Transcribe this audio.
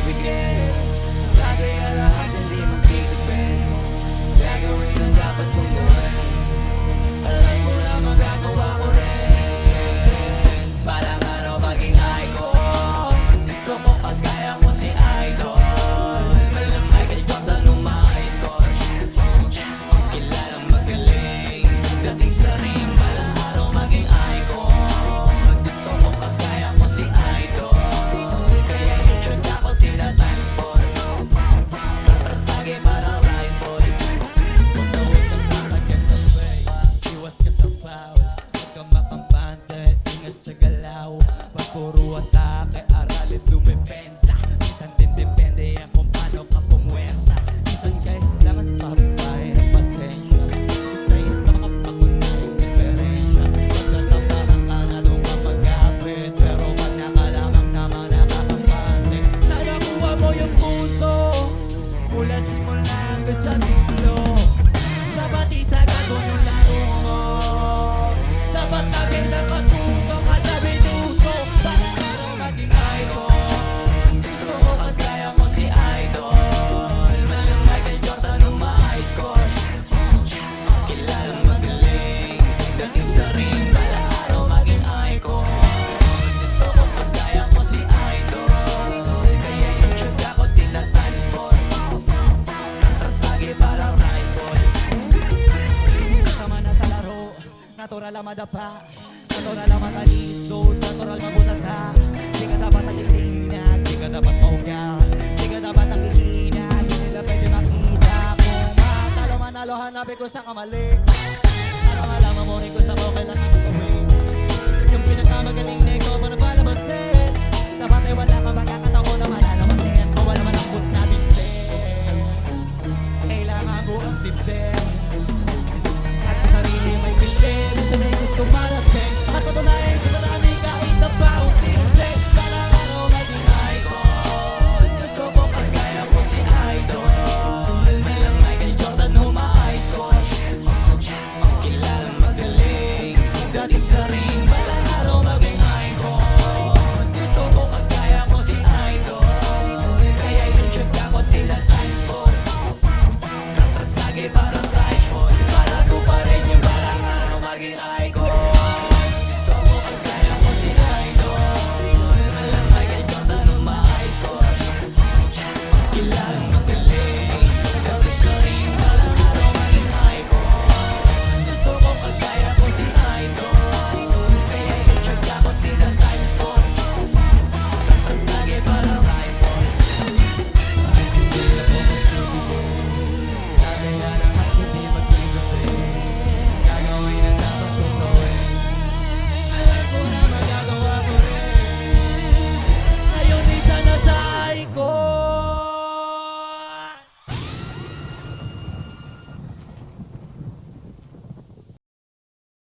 bibigyan. Bagay na lahat hindi magtitipid. Gagawin ang dapat kong gawin. Alam ko na magagawa ko rin. Balang araw maging icon. Gusto ko kagaya ko si Idol. Malang Michael Jordan nung ma-score. Ang kilalang magaling dating sa ring. Balang araw maging icon. Gusto ko kagaya ko si Idol. Kaya yung track ako tinatimes for. Tatratagi parang rifle. Matawid ang takagyan sa way. Iwas ka sa foul. Huwag ka makampante. Ingat sa galaw. Pag puro atake, aralin dumepensa. Minsan din depende yan kung paano ka pumwersa. Minsan kailangan papay ng pasensya. Isa yun sa makapagunahing diferensya. Pagkatapakan ka na nung mapagkapit. Pero pag nakalamang naman nakakampante. Sana kuha mo yung puto mula simula hanggang sa dulo. Dapat isagad mo yung laro mo. Dapat laging nakatuto kada minuto. Para araw maging icon. Gusto ko kagaya ko si Idol. Malang Michael Jordan nung ma-score. Kilalang magaling dating sa ring. Para araw maging icon. Gusto ko kagaya ko si Idol. Kaya yung track ako tinatimes for. Katratagi parang rifle. Kasama na sa laro. Natural ang madapa. Natural ang mataliso. Natural mabutata. Di ka dapat nakikinig. Di ka dapat maugyan. Di ka dapat nakikinig. Di nila pwede makita. Kung matalo manalo hanapin ko sa kamali. Para malaman mo rin ko sa bawal.